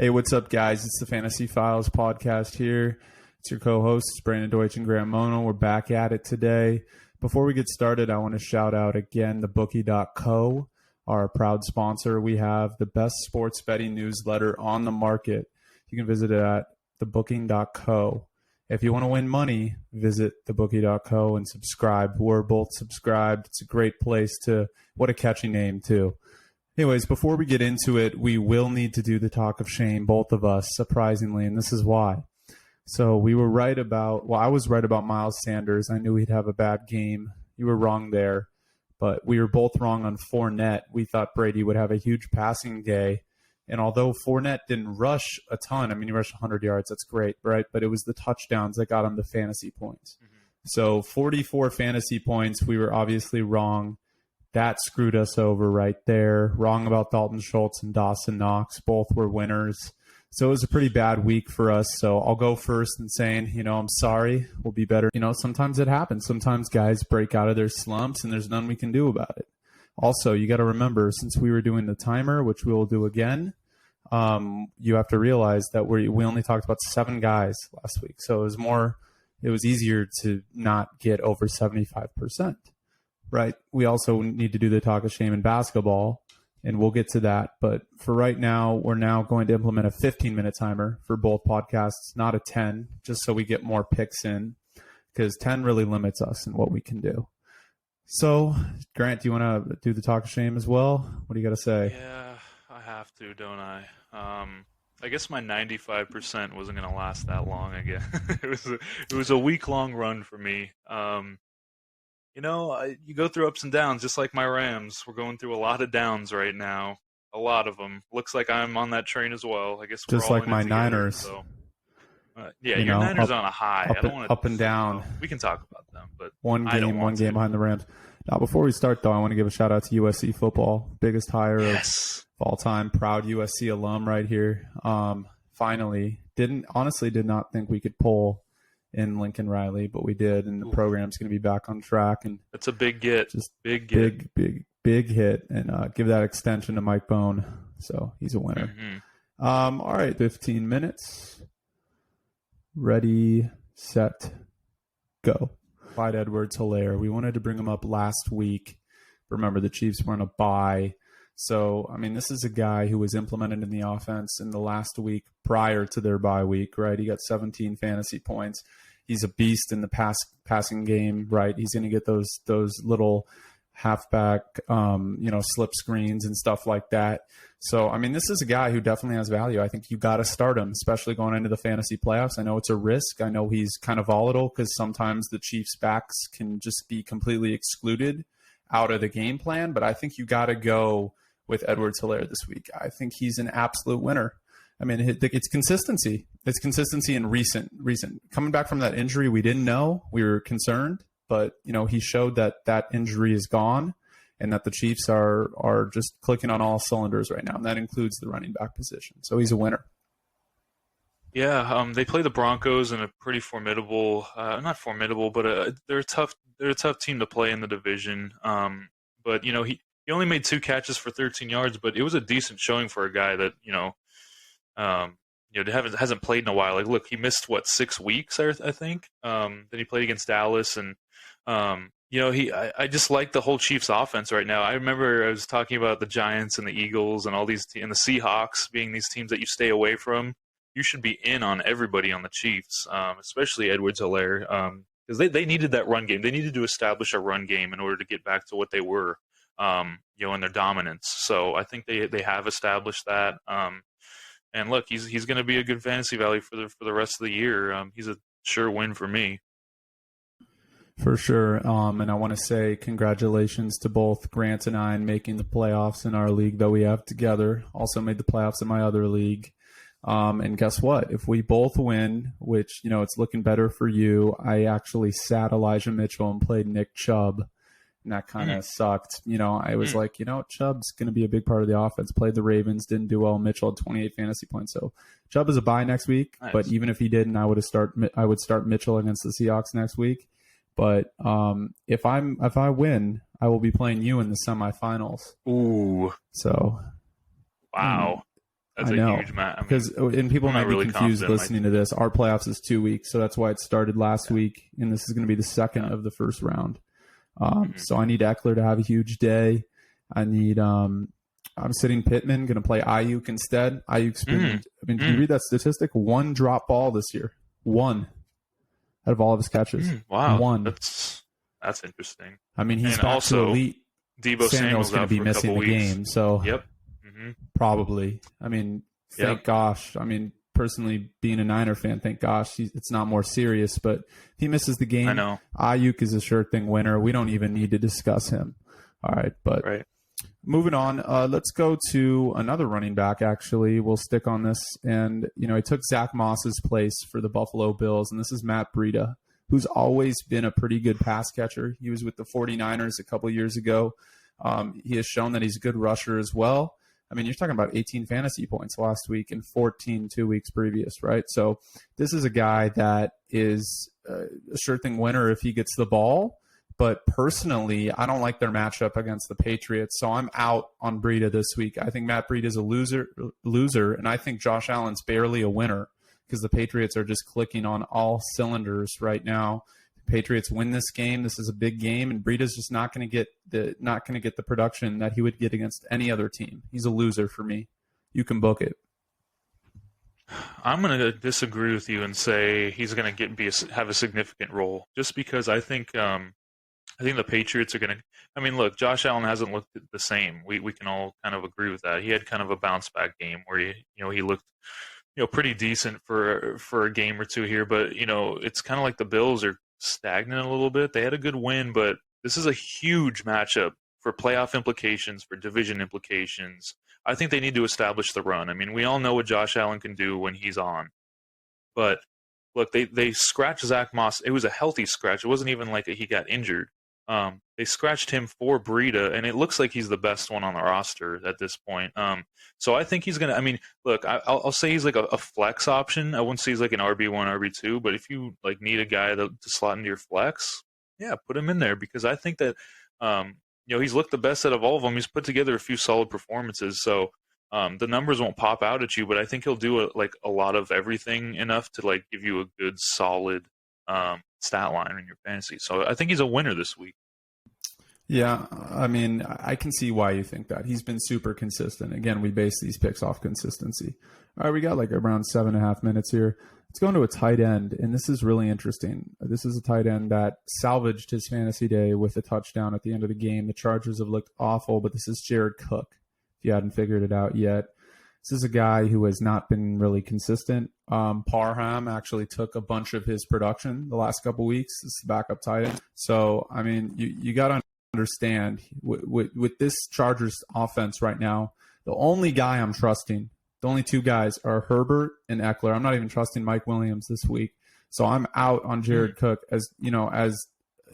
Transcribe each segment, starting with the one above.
Hey, what's up, guys? It's the Fantasy Files podcast here. It's your co-hosts, Brandon Deutsch and Grant Mono. We're back at it today. Before we get started, I want to shout out again thebookie.co, our proud sponsor. We have the best sports betting newsletter on the market. You can visit it at thebooking.co. If you want to win money, visit thebookie.co and subscribe. We're both subscribed. It's a great place to, what a catchy name too. Anyways, before we get into it, we will need to do the talk of shame, both of us, surprisingly, and this is why. So we were right about, I was right about Miles Sanders. I knew he'd have a bad game. You were wrong there, but we were both wrong on Fournette. We thought Brady would have a huge passing day, and although Fournette didn't rush a ton, I mean, he rushed 100 yards, that's great, right? But it was the touchdowns that got him the fantasy points. So 44 fantasy points, we were obviously wrong. That screwed us over right there. Wrong about Dalton Schultz and Dawson Knox. Both were winners. So it was a pretty bad week for us. So I'll go first in saying, I'm sorry. We'll be better. Sometimes it happens. Sometimes guys break out of their slumps and there's none we can do about it. Also, you got to remember, since we were doing the timer, which we will do again, you have to realize that we only talked about 7 guys last week. So it was easier to not get over 75%. Right. We also need to do the talk of shame in basketball, and we'll get to that. But for right now, we're now going to implement a 15-minute timer for both podcasts, not a 10, just so we get more picks in, because 10 really limits us in what we can do. So, Grant, do you want to do the talk of shame as well? What do you got to say? Yeah, I have to, don't I? I guess my 95% wasn't going to last that long again. It was a week-long run for me. You go through ups and downs, just like my Rams. We're going through a lot of downs right now. A lot of them. Looks like I'm on that train as well. I guess we're just all like in my it together, Niners. So. Your Niners on a high. Up and down. We can talk about them, but one game behind the Rams. Now, before we start, though, I want to give a shout out to USC football. Biggest hire of all time. Proud USC alum right here. Finally, did not think we could pull in Lincoln Riley, but we did, and the program's going to be back on track. And it's a big get. Just big hit, and give that extension to Mike Bone. So he's a winner. Mm-hmm. All right, 15 minutes. Ready, set, go. Clyde Edwards-Helaire. We wanted to bring him up last week. Remember, the Chiefs were on a bye. So, this is a guy who was implemented in the offense in the last week prior to their bye week, right? He got 17 fantasy points. He's a beast in the passing game, right? He's going to get those little halfback, slip screens and stuff like that. So, this is a guy who definitely has value. I think you got to start him, especially going into the fantasy playoffs. I know it's a risk. I know he's kind of volatile because sometimes the Chiefs' backs can just be completely excluded out of the game plan, but I think you got to go with Edwards-Helaire this week. I think he's an absolute winner. It's consistency. It's consistency in recent. Coming back from that injury, we didn't know. We were concerned, but he showed that injury is gone and that the Chiefs are just clicking on all cylinders right now, and that includes the running back position. So he's a winner. Yeah, they play the Broncos in a pretty formidable, not formidable, but they're a tough team to play in the division. But he only made 2 catches for 13 yards, but it was a decent showing for a guy that hasn't played in a while. Like, look, he missed 6 weeks, I think. Then he played against Dallas, and I just like the whole Chiefs offense right now. I remember I was talking about the Giants and the Eagles and all these and the Seahawks being these teams that you stay away from. You should be in on everybody on the Chiefs, especially Edwards-Helaire, because they needed that run game. They needed to establish a run game in order to get back to what they were, in their dominance. So I think they have established that. And look, he's going to be a good fantasy value for the rest of the year. He's a sure win for me. For sure. And I want to say congratulations to both Grant and I in making the playoffs in our league that we have together. Also made the playoffs in my other league. And guess what? If we both win, which, it's looking better for you, I actually sat Elijah Mitchell and played Nick Chubb. And that kind of sucked. I was like, Chubb's going to be a big part of the offense. Played the Ravens, didn't do well. Mitchell had 28 fantasy points. So Chubb is a bye next week. Nice. But even if he didn't, I would start Mitchell against the Seahawks next week. But if I win, I will be playing you in the semifinals. Ooh. So. Wow. That's I a know huge match. and people I'm might not be really confused confident, listening to this. Our playoffs is 2 weeks, so that's why it started last week, and this is going to be the second of the first round. So I need Eckler to have a huge day. I need I'm sitting Pittman, going to play Ayuk instead. Ayuk's been, did you read that statistic? 1 drop ball this year. 1 out of all of his catches. Wow. 1. That's interesting. I mean, he's And back also, to elite. Debo Samuel's going to be for a missing couple the weeks. game, so Yep. probably. I mean, thank gosh. I mean, personally, being a Niner fan, thank gosh it's not more serious. But if he misses the game, I know. Ayuk is a sure thing winner. We don't even need to discuss him. All right, but moving on, let's go to another running back, actually. We'll stick on this. And, he took Zach Moss's place for the Buffalo Bills, and this is Matt Breida, who's always been a pretty good pass catcher. He was with the 49ers a couple of years ago. He has shown that he's a good rusher as well. I mean, you're talking about 18 fantasy points last week and 14 2 weeks previous, right? So this is a guy that is a sure thing winner if he gets the ball. But personally, I don't like their matchup against the Patriots, so I'm out on Breida this week. I think Matt Breida is a loser, and I think Josh Allen's barely a winner because the Patriots are just clicking on all cylinders right now. The Patriots win this game. This is a big game, and Breida's just not going to get the production that he would get against any other team. He's a loser for me. You can book it. I'm going to disagree with you and say he's going to have a significant role, just because I think the Patriots are going to. I mean, look, Josh Allen hasn't looked the same. We can all kind of agree with that. He had kind of a bounce back game where he looked pretty decent for a game or two here, but it's kind of like the Bills are stagnant a little bit. They had a good win, but this is a huge matchup for playoff implications, for division implications. I think they need to establish the run. I mean, we all know what Josh Allen can do when he's on, but look, they scratched Zach Moss. It was a healthy scratch. It wasn't even like he got injured. They scratched him for Breida, and it looks like he's the best one on the roster at this point. So I think he's going to – I mean, look, I'll say he's like a flex option. I wouldn't say he's like an RB1, RB2, but if you need a guy to slot into your flex, yeah, put him in there because I think that he's looked the best out of all of them. He's put together a few solid performances, so the numbers won't pop out at you, but I think he'll do a lot of everything enough to give you a good solid stat line in your fantasy. So I think he's a winner this week. Yeah, I mean, I can see why you think that. He's been super consistent. Again, we base these picks off consistency. All right, we got around 7.5 minutes here. Let's go into a tight end, and this is really interesting. This is a tight end that salvaged his fantasy day with a touchdown at the end of the game. The Chargers have looked awful, but this is Jared Cook, if you hadn't figured it out yet. This is a guy who has not been really consistent. Parham actually took a bunch of his production the last couple weeks. This is the backup tight end. So, I mean, you got to understand with this Chargers offense right now, the only guy I'm trusting, the only 2 guys are Herbert and Eckler. I'm not even trusting Mike Williams this week. So I'm out on Jared Cook as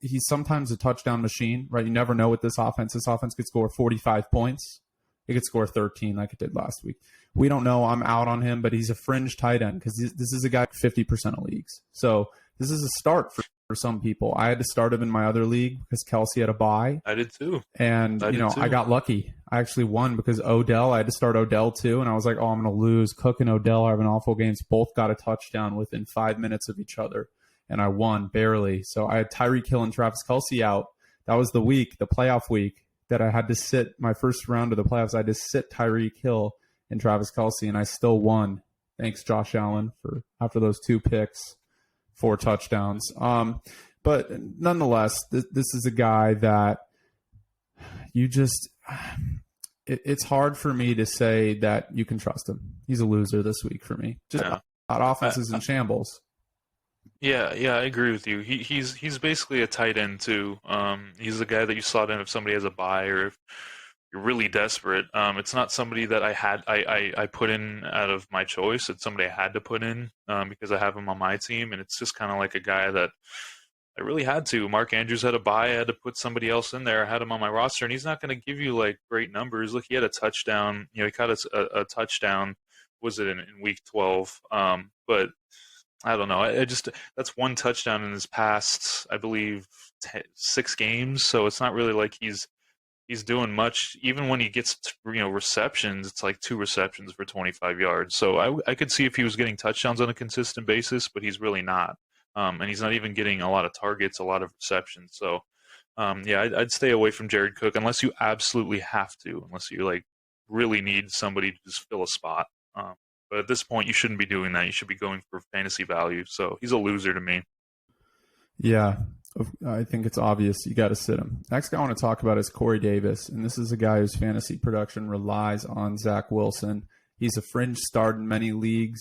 he's sometimes a touchdown machine, right? You never know with this offense. This offense could score 45 points. It could score 13 like it did last week. We don't know. I'm out on him, but he's a fringe tight end because this is a guy 50% of leagues. So this is a start for some people. I had to start him in my other league because Kelsey had a bye. I did too. And, I got lucky. I actually won because I had to start Odell too. And I was like, I'm going to lose. Cook and Odell are having awful games. Both got a touchdown within 5 minutes of each other. And I won barely. So I had Tyreek Hill and Travis Kelsey out. That was the playoff week, that I had to sit my first round of the playoffs. I had to sit Tyreek Hill and Travis Kelsey, and I still won. Thanks, Josh Allen, for after those 2 picks, 4 touchdowns. But nonetheless, this is a guy that it's hard for me to say that you can trust him. He's a loser this week for me. That offense is in shambles. Yeah, I agree with you. He's basically a tight end too. He's the guy that you slot in if somebody has a bye or if you're really desperate. It's not somebody that I put in out of my choice. It's somebody I had to put in because I have him on my team, and it's just kind of like a guy that I really had to. Mark Andrews had a bye. I had to put somebody else in there. I had him on my roster, and he's not going to give you great numbers. Look, he had a touchdown. He caught a touchdown. Was it in week 12? But I don't know. That's 1 touchdown in his past, I believe, 6 games. So it's not really like he's he's doing much. Even when he gets receptions, it's like 2 receptions for 25 yards. So I could see if he was getting touchdowns on a consistent basis, but he's really not. And he's not even getting a lot of targets, a lot of receptions. So yeah, I'd stay away from Jared Cook unless you absolutely have to, unless you like really need somebody to just fill a spot. But at this point, you shouldn't be doing that. You should be going for fantasy value. So he's a loser to me. Yeah, I think it's obvious you got to sit him. Next guy I want to talk about is Corey Davis, and this is a guy whose fantasy production relies on Zack Wilson. He's a fringe start in many leagues.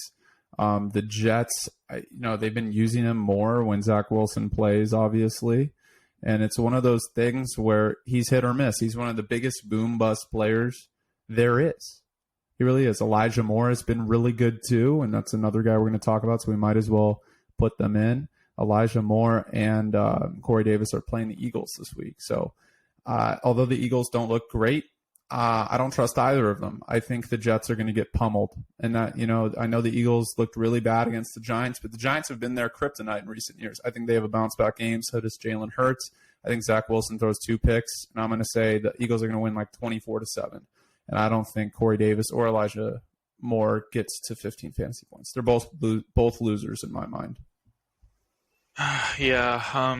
The Jets, they've been using him more when Zack Wilson plays, obviously. And it's one of those things where he's hit or miss. He's one of the biggest boom-bust players there is. He really is. Elijah Moore has been really good too, and that's another guy we're going to talk about, so we might as well put them in. Elijah Moore and Corey Davis are playing the Eagles this week. So although the Eagles don't look great, I don't trust either of them. I think the Jets are going to get pummeled. And that, I know the Eagles looked really bad against the Giants, but the Giants have been their kryptonite in recent years. I think they have a bounce-back game. So does Jalen Hurts. I think Zack Wilson throws 2 picks, and I'm going to say the Eagles are going to win like 24-7. And I don't think Corey Davis or Elijah Moore gets to 15 fantasy points. They're both losers in my mind. Yeah,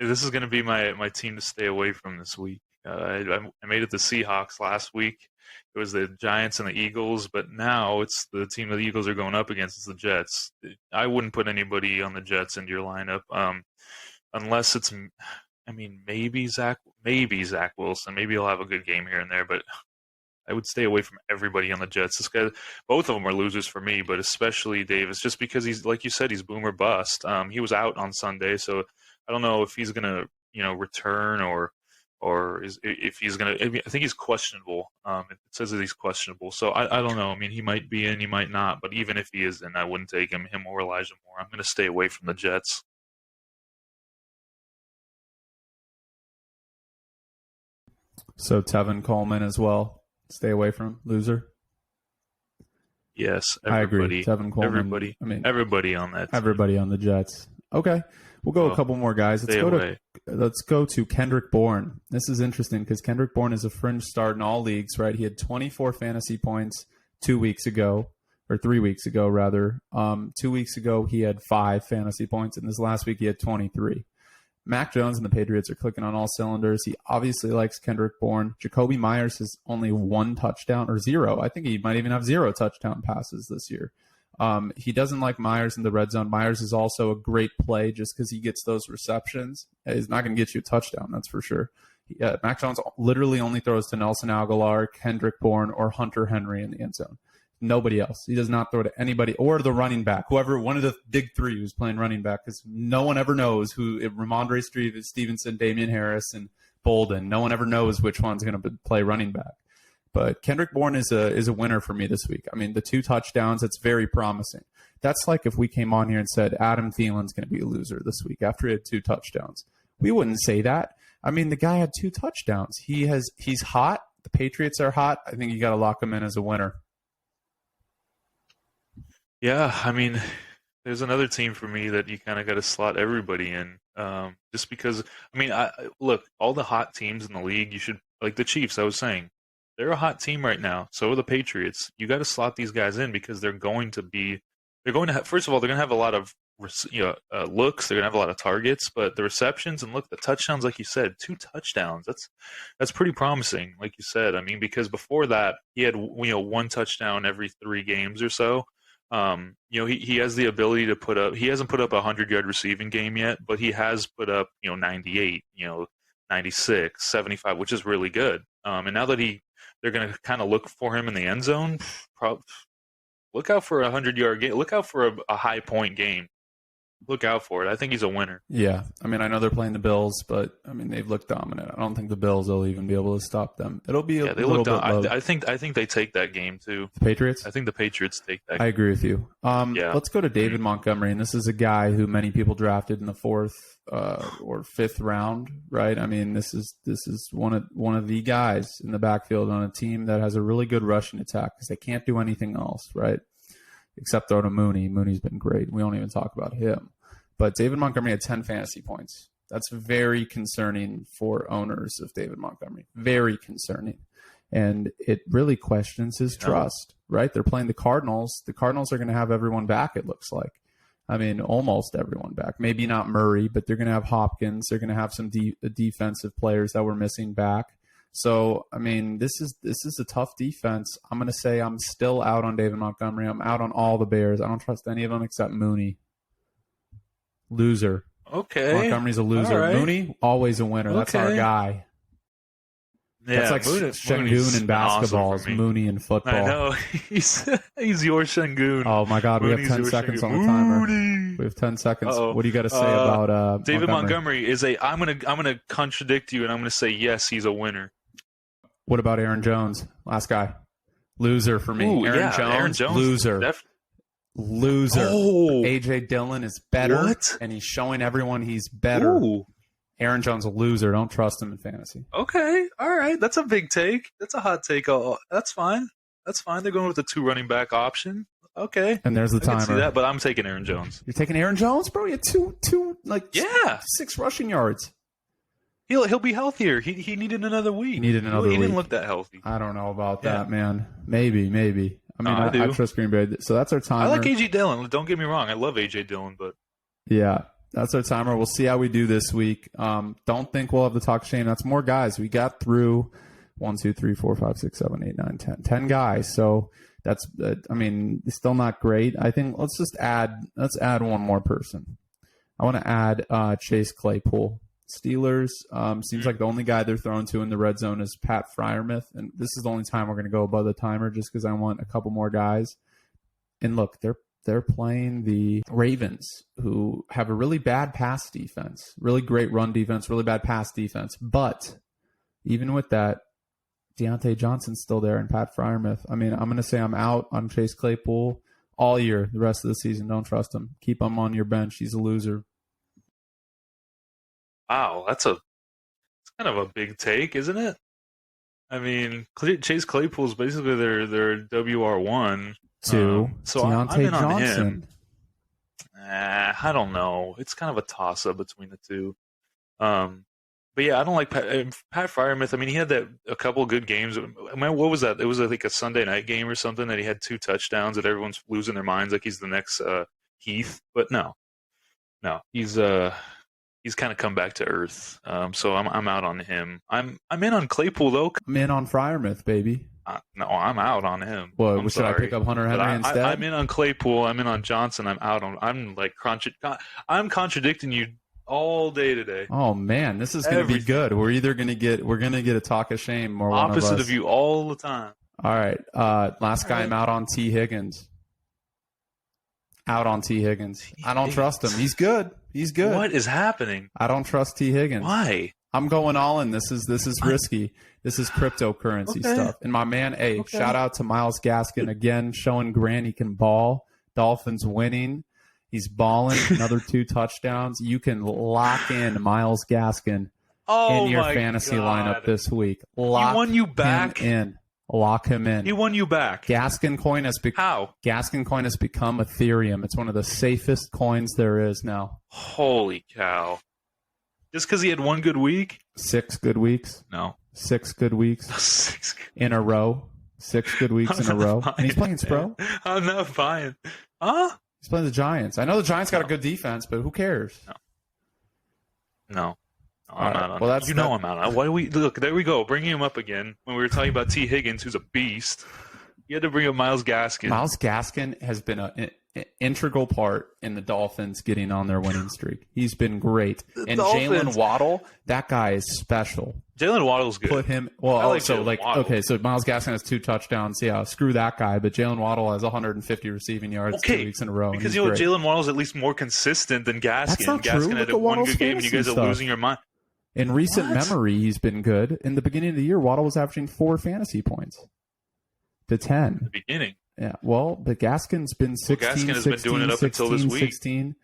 this is going to be my team to stay away from this week. I made it the Seahawks last week. It was the Giants and the Eagles, but now it's the team that the Eagles are going up against. It's the Jets. I wouldn't put anybody on the Jets into your lineup unless it's, maybe Zack Wilson. Maybe he'll have a good game here and there, but I would stay away from everybody on the Jets. This guy, both of them are losers for me, but especially Davis, just because he's, like you said, he's boom or bust. He was out on Sunday, so I don't know if he's going to, return or if he's going to. I think he's questionable. It says that he's questionable, so I don't know. He might be in, he might not, but even if he is in, I wouldn't take him or Elijah Moore. I'm going to stay away from the Jets. So Tevin Coleman as well. Stay away from loser. Yes, I agree. Tevin Coleman. Everybody on that. Everybody on the Jets. Okay, we'll go a couple more guys. Let's go to Kendrick Bourne. This is interesting because Kendrick Bourne is a fringe start in all leagues, right? He had 24 fantasy points 2 weeks ago, or 3 weeks ago rather. 2 weeks ago he had 5 fantasy points, and this last week he had 23. Mac Jones and the Patriots are clicking on all cylinders. He obviously likes Kendrick Bourne. Jacoby Myers has only 1 touchdown or 0. I think he might even have 0 touchdown passes this year. He doesn't like Myers in the red zone. Myers is also a great play just because he gets those receptions. He's not going to get you a touchdown, that's for sure. Mac Jones literally only throws to Nelson Aguilar, Kendrick Bourne, or Hunter Henry in the end zone. Nobody else. He does not throw to anybody or the running back, whoever, one of the big 3 who's playing running back, because no one ever knows who. Ramondre Stevenson, Damian Harris, and Bolden. No one ever knows which one's going to play running back. But Kendrick Bourne is a winner for me this week. The 2 touchdowns, it's very promising. That's like if we came on here and said Adam Thielen's going to be a loser this week after he had 2 touchdowns. We wouldn't say that. The guy had 2 touchdowns. He's hot. The Patriots are hot. I think you got to lock him in as a winner. Yeah, there's another team for me that you kind of got to slot everybody in, just because. Look, all the hot teams in the league, you should, like the Chiefs. I was saying, they're a hot team right now. So are the Patriots. You got to slot these guys in because they're going to have. First of all, they're going to have a lot of looks. They're going to have a lot of targets, but the receptions and the touchdowns, like you said, 2 touchdowns. That's pretty promising, like you said. Because before that, he had 1 touchdown every 3 games or so. He has the ability to put up. He hasn't put up a 100-yard receiving game yet, but he has put up 98, 96, 75, which is really good. And now that they're going to kind of look for him in the end zone. Look out for a 100-yard game. Look out for a high point game. Look out for it. I think he's a winner. Yeah. I know they're playing the Bills, but they've looked dominant. I don't think the Bills will even be able to stop them. It'll be they look down. I think they take that game too. The Patriots? I think the Patriots take that game. I agree with you. Let's go to David Montgomery, and this is a guy who many people drafted in the 4th or 5th round, right? This is one of the guys in the backfield on a team that has a really good rushing attack because they can't do anything else, right? Except throw to Mooney. Mooney's been great. We don't even talk about him. But David Montgomery had 10 fantasy points That's very concerning for owners of David Montgomery. Very concerning. And it really questions his trust, right? They're playing the Cardinals. The Cardinals are going to have everyone back, it looks like. I mean, almost everyone back. Maybe not Murray, but they're going to have Hopkins. They're going to have some defensive players that were missing back. So, I mean, this is a tough defense. I'm going to say I'm still out on David Montgomery. I'm out on all the Bears. I don't trust any of them except Mooney. Loser. Okay. Montgomery's a loser. Right. Mooney, always a winner. That's our guy. Yeah, that's like Şengün in basketball. Awesome Mooney in football. I know. He's your Şengün. Oh, my God. We have 10 seconds on the timer. We have 10 seconds. Uh-oh. What do you got to say about David Montgomery is a – I'm gonna contradict you, and I'm going to say, yes, he's a winner. What about Aaron Jones? Last guy. Loser for me. Ooh, Aaron Jones, loser. Loser. Oh. A.J. Dillon is better, and he's showing everyone he's better. Ooh. Aaron Jones a loser. Don't trust him in fantasy. Okay. All right. That's a big take. That's a hot take. That's fine. That's fine. They're going with the 2 running back option. Okay. And there's the timer. I can see that, but I'm taking Aaron Jones. You're taking Aaron Jones, bro? You had two 6 rushing yards. He'll be healthier. He needed another week. He didn't look that healthy. I don't know about that, man. Maybe. I mean, I trust Green Bay. So that's our timer. I like A.J. Dillon. Don't get me wrong. I love A.J. Dillon, but yeah. That's our timer. We'll see how we do this week. Don't think we'll have the talk shame. That's more guys. We got through 1, 2, 3, 4, 5, 6, 7, 8, 9, 10. 10 guys. So that's, I mean, it's still not great. I think let's add one more person. I want to add Chase Claypool. Steelers seems like the only guy they're throwing to in the red zone is Pat Freiermuth. And this is the only time we're going to go above the timer just because I want a couple more guys. And look, they're playing the Ravens, who have a really bad pass defense, really great run defense, really bad pass defense. But even with that, Deontay Johnson's still there and Pat Freiermuth. I mean, I'm going to say I'm out on Chase Claypool all year, the rest of the season. Don't trust him. Keep him on your bench. He's a loser. Wow, it's kind of a big take, isn't it? I mean, Chase Claypool's basically their WR1. So I'm in on Johnson. him. I don't know. It's kind of a toss-up between the two. But yeah, I don't like Pat Freiermuth. I mean, he had a couple of good games. I mean, what was that? It was like a Sunday night game or something that he had 2 touchdowns that everyone's losing their minds like he's the next Heath. But no, he's kind of come back to earth. So I'm out on him. I'm in on Claypool though. I'm in on Freiermuth, baby. No, I'm out on him. Well, should I pick up Hunter Henry instead? I'm in on Claypool. I'm in on Johnson. I'm out on. I'm contradicting you all day today. Oh man, this is going to be good. We're going to get a talk of shame or opposite of you all the time. All right, last guy. I'm out on T. Higgins. Out on T. Higgins. I don't trust him. He's good. What is happening? I don't trust T. Higgins. Why? I'm going all in. This is risky. This is cryptocurrency stuff. And my man, shout out to Myles Gaskin again, showing Grant he can ball. Dolphins winning. He's balling. Another 2 touchdowns. You can lock in Myles Gaskin in your fantasy lineup this week. Lock he won you back. Him in. Lock him in. He won you back. Gaskin coin has How? Gaskin coin has become Ethereum. It's one of the safest coins there is now. Holy cow. Just because he had 1 good week? 6 good weeks. No. 6 good weeks in a row. 6 good weeks in a row. And he's playing Spro. I'm not buying. Huh? He's playing the Giants. I know the Giants got a good defense, but who cares? No. I'm out on well, I'm out on. Why do we look? There we go, bringing him up again. When we were talking about T. Higgins, who's a beast, you had to bring up Myles Gaskin. Myles Gaskin has been an integral part in the Dolphins getting on their winning streak. He's been great. And Jalen Waddle, that guy is special. Jalen Waddle's good. Put him. Well, okay, so Myles Gaskin has 2 touchdowns. Yeah, screw that guy. But Jalen Waddle has 150 receiving yards 2 weeks in a row. Because Jalen Waddle's at least more consistent than Gaskin. That's not Gaskin true. had 1 good game, and you guys are losing your mind. In recent memory, he's been good. In the beginning of the year, Waddle was averaging 4 fantasy points to 10. The beginning. Yeah, well, but Gaskin's been 16, Gaskin has 16, been doing it up 16, until this week. 16.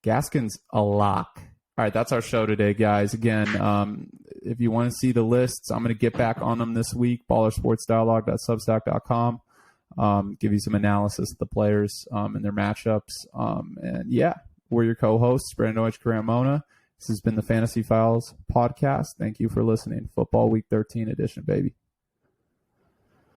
Gaskin's a lock. All right, that's our show today, guys. Again, if you want to see the lists, I'm going to get back on them this week, ballersportsdialogue.substack.com. Give you some analysis of the players and their matchups. And yeah, we're your co-hosts, Brandon Deutsch, Graham Mona. This has been the Fantasy Files podcast. Thank you for listening. Football Week 13 edition, baby.